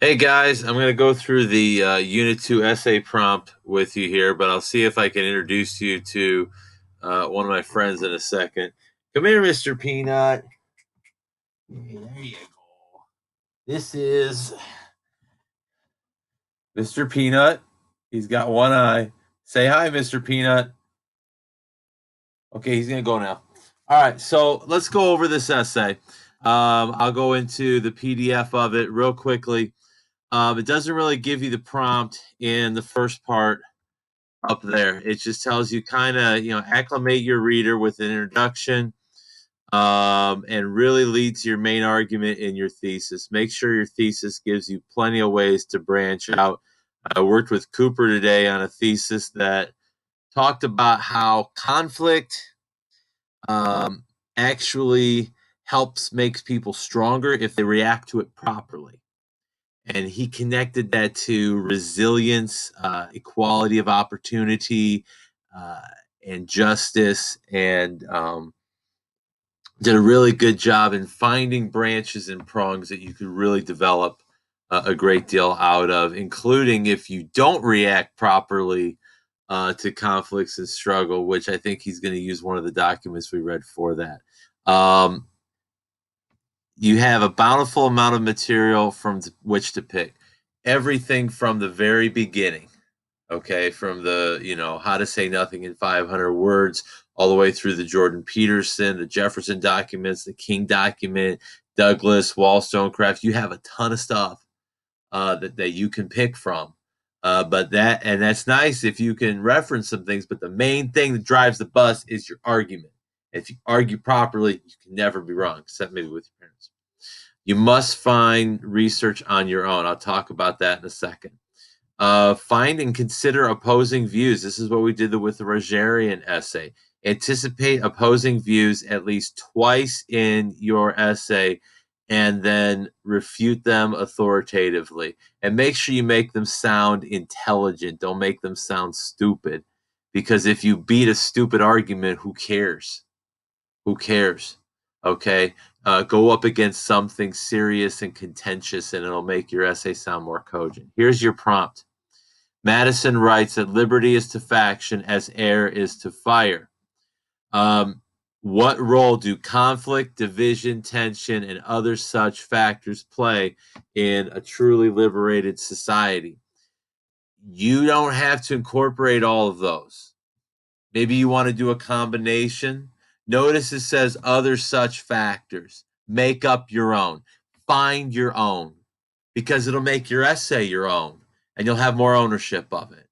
Hey guys, I'm going to go through the Unit 2 essay prompt with you here, but I'll see if I can introduce you to one of my friends in a second. Come here, Mr. Peanut. Hey, there you go. This is Mr. Peanut. He's got one eye. Say hi, Mr. Peanut. Okay, he's going to go now. All right, so let's go over this essay. I'll go into the PDF of it real quickly. It doesn't really give you the prompt in the first part up there. It just tells you kind of, acclimate your reader with an introduction, and really lead to your main argument in your thesis. Make sure your thesis gives you plenty of ways to branch out. I worked with Cooper today on a thesis that talked about how conflict um, actually helps makes people stronger if they react to it properly. And he connected that to resilience, equality of opportunity, uh, and justice, and did a really good job in finding branches and prongs that you could really develop a great deal out of, including if you don't react properly to conflicts and struggle, which I think he's going to use one of the documents we read for that. Um, you have a bountiful amount of material from which to pick. Everything from the very beginning, okay, from the, how to say nothing in 500 words, all the way through the Jordan Peterson, the Jefferson documents, the King document, Douglas, Wollstonecraft. You have a ton of stuff that you can pick from. That's nice if you can reference some things, but the main thing that drives the bus is your argument. If you argue properly, you can never be wrong, except maybe with your parents. You must find research on your own. I'll talk about that in a second. Find and consider opposing views. This is what we did with the Rogerian essay. Anticipate opposing views at least twice in your essay and then refute them authoritatively. And make sure you make them sound intelligent. Don't make them sound stupid. Because if you beat a stupid argument, who cares? Who cares? Okay. Go up against something serious and contentious, and it'll make your essay sound more cogent. Here's your prompt. Madison writes that liberty is to faction as air is to fire. What role do conflict, division, tension, and other such factors play in a truly liberated society? You don't have to incorporate all of those. Maybe you want to do a combination. Notice it says other such factors. Make up your own. Find your own because it'll make your essay your own and you'll have more ownership of it.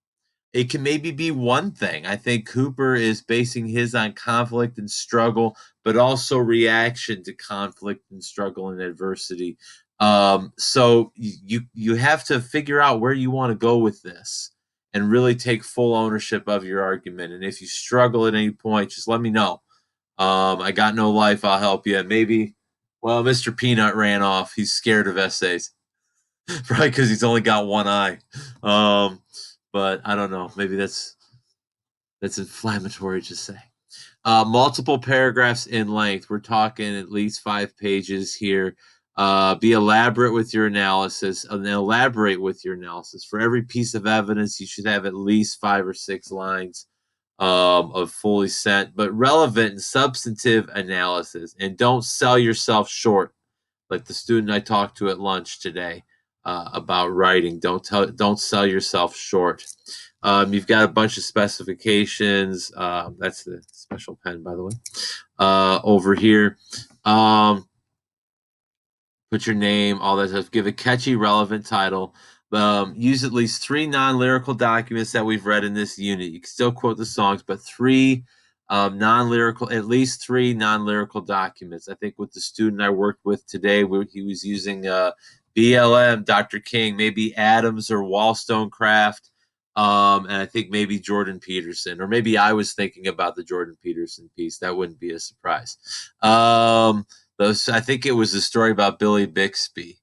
It can maybe be one thing. I think Cooper is basing his on conflict and struggle, but also reaction to conflict and struggle and adversity. So you have to figure out where you want to go with this and really take full ownership of your argument. And if you struggle at any point, just let me know. I got no life. I'll help you. Maybe, well, Mr. Peanut ran off. He's scared of essays. Probably because he's only got one eye. Um, but I don't know. Maybe that's inflammatory to say. Multiple paragraphs in length. We're talking at least 5 pages here. Be elaborate with your analysis and elaborate with your analysis. For every piece of evidence, you should have at least 5 or 6 lines of fully sent, but relevant and substantive analysis. And don't sell yourself short, like the student I talked to at lunch today about writing. Don't sell yourself short. You've got a bunch of specifications. That's the special pen, by the way. Over here, put your name, all that stuff. Give a catchy, relevant title. Use at least 3 non-lyrical documents that we've read in this unit. You can still quote the songs, but at least 3 non-lyrical documents. I think with the student I worked with today, he was using BLM, Dr. King, maybe Adams or Wollstonecraft, and I think maybe Jordan Peterson, or maybe I was thinking about the Jordan Peterson piece. That wouldn't be a surprise. I think it was a story about Billy Bixby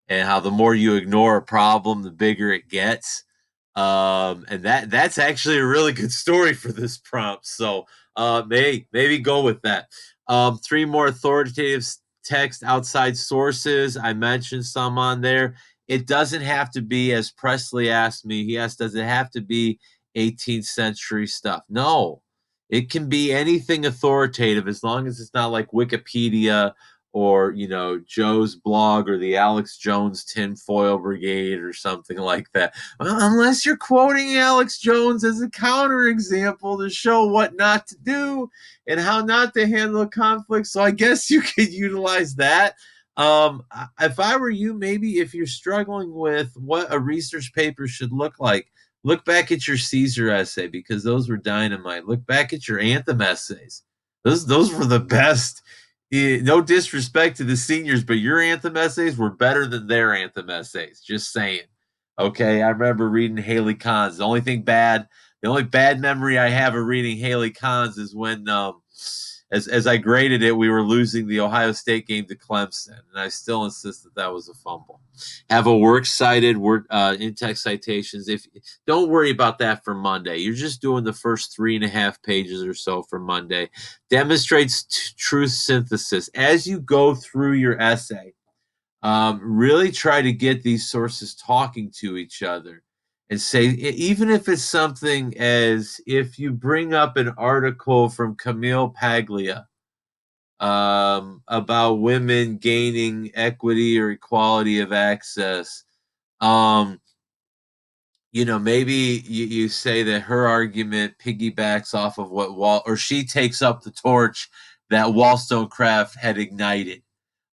and how the more you ignore a problem, the bigger it gets. And that's actually a really good story for this prompt. So maybe go with that. 3 more authoritative text outside sources. I mentioned some on there. It doesn't have to be, as Presley asked me, does it have to be 18th century stuff? No, it can be anything authoritative as long as it's not like Wikipedia or, Joe's blog or the Alex Jones Tinfoil Brigade or something like that. Well, unless you're quoting Alex Jones as a counterexample to show what not to do and how not to handle conflict. So I guess you could utilize that. If I were you, maybe if you're struggling with what a research paper should look like, look back at your Caesar essay because those were dynamite. Look back at your Anthem essays. Those were the best. No disrespect to the seniors, but your Anthem essays were better than their Anthem essays. Just saying. Okay, I remember reading Haley Cons. The only bad memory I have of reading Haley Cons is when as I graded it, we were losing the Ohio State game to Clemson, and I still insist that that was a fumble. Have a works cited, in-text citations. If don't worry about that for Monday. You're just doing the first 3.5 pages or so for Monday. Demonstrates truth synthesis as you go through your essay. Really try to get these sources talking to each other and say, even if it's something as if you bring up an article from Camille Paglia about women gaining equity or equality of access. Maybe you say that her argument piggybacks off of what or she takes up the torch that Wollstonecraft had ignited.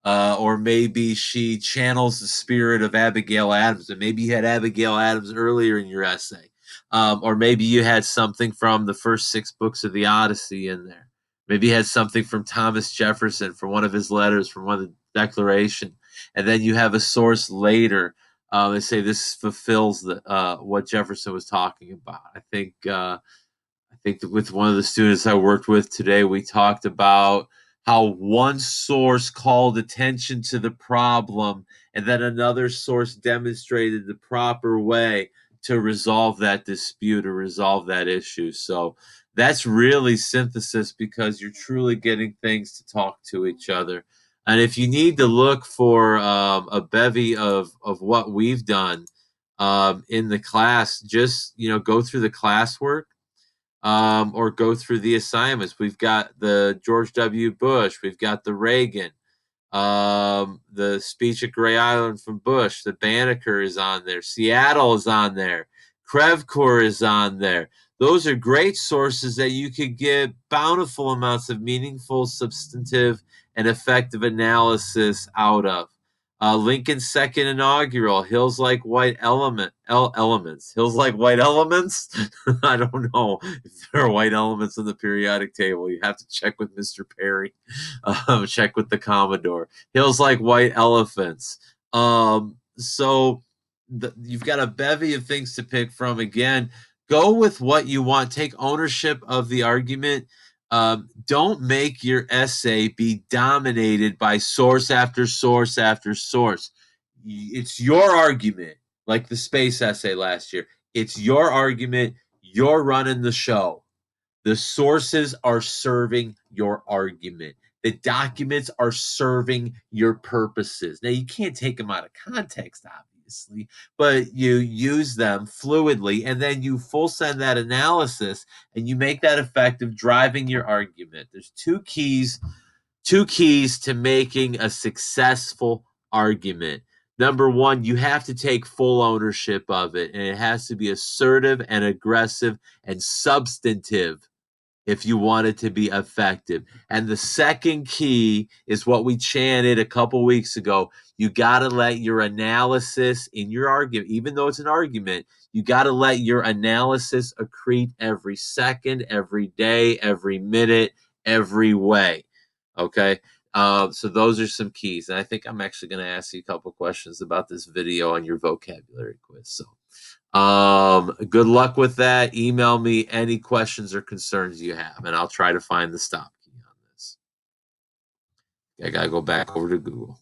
Or maybe she channels the spirit of Abigail Adams, and maybe you had Abigail Adams earlier in your essay. Or maybe you had something from the first 6 books of the Odyssey in there. Maybe you had something from Thomas Jefferson, from one of his letters, from one of the Declaration. And then you have a source later. They say this fulfills what Jefferson was talking about. I think that with one of the students I worked with today, we talked about how one source called attention to the problem and then another source demonstrated the proper way to resolve that dispute or resolve that issue. So that's really synthesis because you're truly getting things to talk to each other. And if you need to look for a bevy of what we've done in the class, just go through the classwork or go through the assignments. We've got the George W. Bush, we've got the Reagan, the speech at Gray Island from Bush, the Banneker is on there, Seattle is on there, Crevcoeur is on there. Those are great sources that you could get bountiful amounts of meaningful, substantive, and effective analysis out of. Lincoln's second inaugural, Hills Like White Elements. Hills Like White Elements? I don't know if there are white elements in the periodic table. You have to check with Mr. Perry, check with the Commodore. Hills Like White Elephants. So you've got a bevy of things to pick from. Again, go with what you want. Take ownership of the argument. Don't make your essay be dominated by source after source after source. It's your argument, like the space essay last year. It's your argument. You're running the show. The sources are serving your argument. The documents are serving your purposes. Now, you can't take them out of context, obviously, but you use them fluidly and then you full send that analysis and you make that effective driving your argument. There's two keys to making a successful argument. Number one, you have to take full ownership of it, and it has to be assertive and aggressive and substantive if you want it to be effective. And the second key is what we chanted a couple weeks ago. You got to let your analysis in your argument, even though it's an argument, you got to let your analysis accrete every second, every day, every minute, every way. Okay. So those are some keys. And I think I'm actually going to ask you a couple questions about this video on your vocabulary quiz. So good luck with that. Email me any questions or concerns you have, and I'll try to find the stop key on this. I gotta go back over to Google.